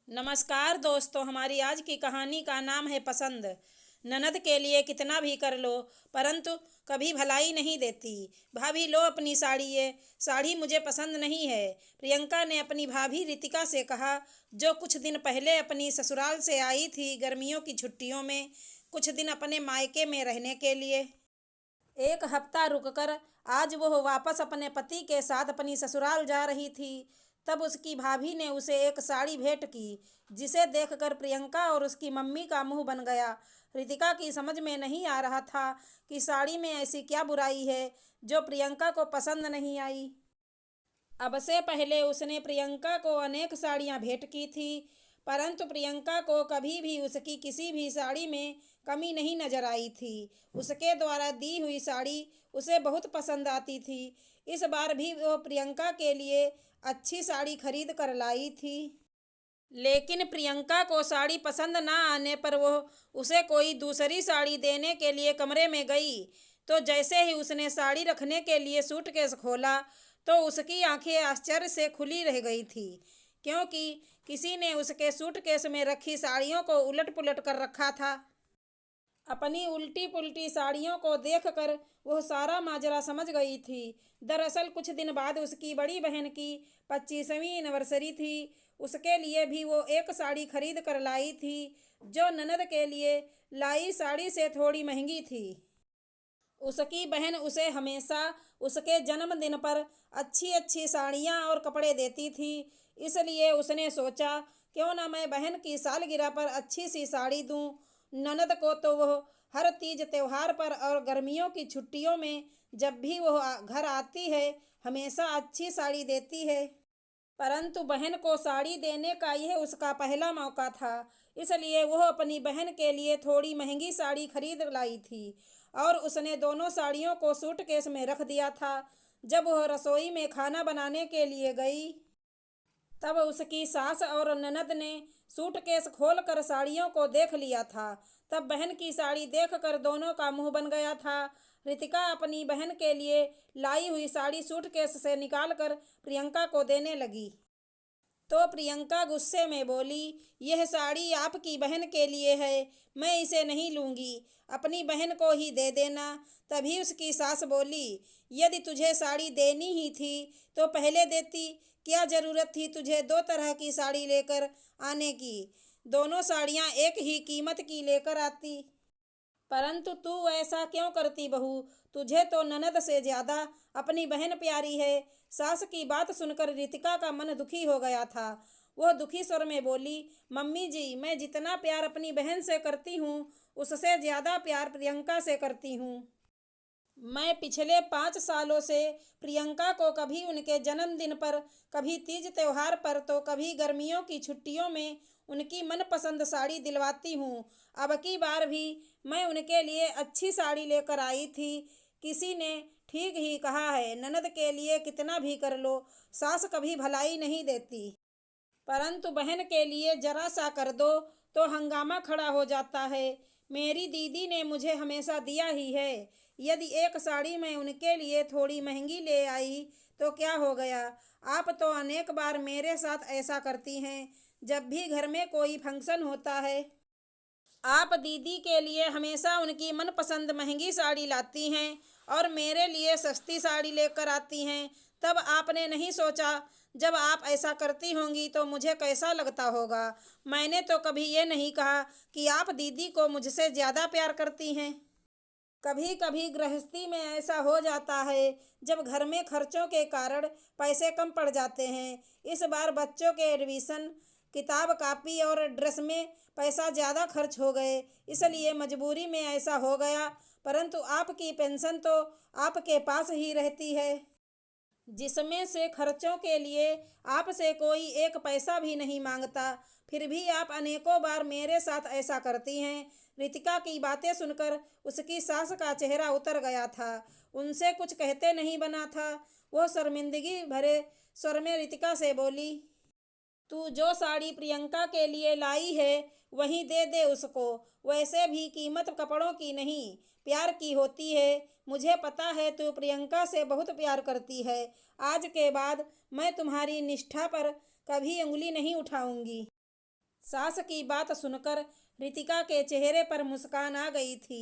नमस्कार दोस्तों, हमारी आज की कहानी का नाम है पसंद। ननद के लिए कितना भी कर लो परंतु कभी भलाई नहीं देती। भाभी लो अपनी साड़ी, ये साड़ी मुझे पसंद नहीं है। प्रियंका ने अपनी भाभी रितिका से कहा, जो कुछ दिन पहले अपनी ससुराल से आई थी गर्मियों की छुट्टियों में, कुछ दिन अपने मायके में रहने के लिए। एक हफ्ता रुककर आज वह वापस अपने पति के साथ अपनी ससुराल जा रही थी। तब उसकी भाभी ने उसे एक साड़ी भेंट की, जिसे देखकर प्रियंका और उसकी मम्मी का मुंह बन गया। रितिका की समझ में नहीं आ रहा था कि साड़ी में ऐसी क्या बुराई है जो प्रियंका को पसंद नहीं आई। अब से पहले उसने प्रियंका को अनेक साड़ियां भेंट की थी, परंतु प्रियंका को कभी भी उसकी किसी भी साड़ी में कमी नहीं नजर आई थी। उसके द्वारा दी हुई साड़ी उसे बहुत पसंद आती थी। इस बार भी वो प्रियंका के लिए अच्छी साड़ी खरीद कर लाई थी। लेकिन प्रियंका को साड़ी पसंद ना आने पर वह उसे कोई दूसरी साड़ी देने के लिए कमरे में गई। तो जैसे ही उसने साड़ी रखने के लिए सूटकेस खोला तो उसकी आंखें आश्चर्य से खुली रह गई थी, क्योंकि किसी ने उसके सूटकेस में रखी साड़ियों को उलट पुलट कर रखा था। अपनी उल्टी पुल्टी साड़ियों को देखकर वह सारा माजरा समझ गई थी। दरअसल कुछ दिन बाद उसकी बड़ी बहन की 25वीं एनिवर्सरी थी। उसके लिए भी वो एक साड़ी खरीद कर लाई थी, जो ननद के लिए लाई साड़ी से थोड़ी महंगी थी। उसकी बहन उसे हमेशा उसके जन्मदिन पर अच्छी अच्छी साड़ियाँ और कपड़े देती थी। इसलिए उसने सोचा, क्यों ना मैं बहन की सालगिरह पर अच्छी सी साड़ी दूँ। ननद को तो वह हर तीज त्योहार पर और गर्मियों की छुट्टियों में जब भी वह घर आती है हमेशा अच्छी साड़ी देती है। परंतु बहन को साड़ी देने का यह उसका पहला मौका था। इसलिए वह अपनी बहन के लिए थोड़ी महंगी साड़ी खरीद लाई थी और उसने दोनों साड़ियों को सूटकेस में रख दिया था। जब वह रसोई में खाना बनाने के लिए गई तब उसकी सास और ननद ने सूटकेस खोलकर साड़ियों को देख लिया था। तब बहन की साड़ी देखकर दोनों का मुंह बन गया था। रितिका अपनी बहन के लिए लाई हुई साड़ी सूटकेस से निकालकर प्रियंका को देने लगी। तो प्रियंका गुस्से में बोली, यह साड़ी आपकी बहन के लिए है, मैं इसे नहीं लूँगी, अपनी बहन को ही दे देना। तभी उसकी सास बोली, यदि तुझे साड़ी देनी ही थी तो पहले देती, क्या ज़रूरत थी तुझे दो तरह की साड़ी लेकर आने की। दोनों साड़ियाँ एक ही कीमत की लेकर आती। परंतु तू ऐसा क्यों करती बहू, तुझे तो ननद से ज्यादा अपनी बहन प्यारी है। सास की बात सुनकर रितिका का मन दुखी हो गया था। वह दुखी स्वर में बोली, मम्मी जी, मैं जितना प्यार अपनी बहन से करती हूँ उससे ज्यादा प्यार प्रियंका से करती हूँ। मैं पिछले 5 सालों से प्रियंका को कभी उनके जन्मदिन पर, कभी तीज त्योहार पर, तो कभी गर्मियों की छुट्टियों में उनकी मनपसंद साड़ी दिलवाती हूँ। अब की बार भी मैं उनके लिए अच्छी साड़ी लेकर आई थी। किसी ने ठीक ही कहा है, ननद के लिए कितना भी कर लो, सास कभी भलाई नहीं देती। परंतु बहन के लिए जरा सा कर दो तो हंगामा खड़ा हो जाता है। मेरी दीदी ने मुझे हमेशा दिया ही है। यदि एक साड़ी मैं उनके लिए थोड़ी महंगी ले आई तो क्या हो गया। आप तो अनेक बार मेरे साथ ऐसा करती हैं। जब भी घर में कोई फंक्शन होता है आप दीदी के लिए हमेशा उनकी मनपसंद महंगी साड़ी लाती हैं और मेरे लिए सस्ती साड़ी लेकर आती हैं। तब आपने नहीं सोचा, जब आप ऐसा करती होंगी तो मुझे कैसा लगता होगा। मैंने तो कभी ये नहीं कहा कि आप दीदी को मुझसे ज़्यादा प्यार करती हैं। कभी कभी गृहस्थी में ऐसा हो जाता है, जब घर में खर्चों के कारण पैसे कम पड़ जाते हैं। इस बार बच्चों के एडमिशन, किताब कापी और ड्रेस में पैसा ज़्यादा खर्च हो गए, इसलिए मजबूरी में ऐसा हो गया। परंतु आपकी पेंशन तो आपके पास ही रहती है, जिसमें से खर्चों के लिए आपसे कोई एक पैसा भी नहीं मांगता। फिर भी आप अनेकों बार मेरे साथ ऐसा करती हैं। रितिका की बातें सुनकर उसकी सास का चेहरा उतर गया था। उनसे कुछ कहते नहीं बना था। वो शर्मिंदगी भरे स्वर में रितिका से बोली, तू जो साड़ी प्रियंका के लिए लाई है वहीं दे दे उसको। वैसे भी कीमत कपड़ों की नहीं, प्यार की होती है। मुझे पता है तू प्रियंका से बहुत प्यार करती है। आज के बाद मैं तुम्हारी निष्ठा पर कभी उंगली नहीं उठाऊंगी। सास की बात सुनकर रितिका के चेहरे पर मुस्कान आ गई थी।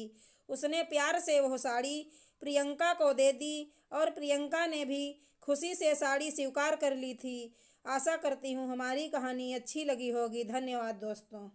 उसने प्यार से वह साड़ी प्रियंका को दे दी और प्रियंका ने भी खुशी से साड़ी स्वीकार कर ली थी। आशा करती हूँ हमारी कहानी अच्छी लगी होगी। धन्यवाद दोस्तों।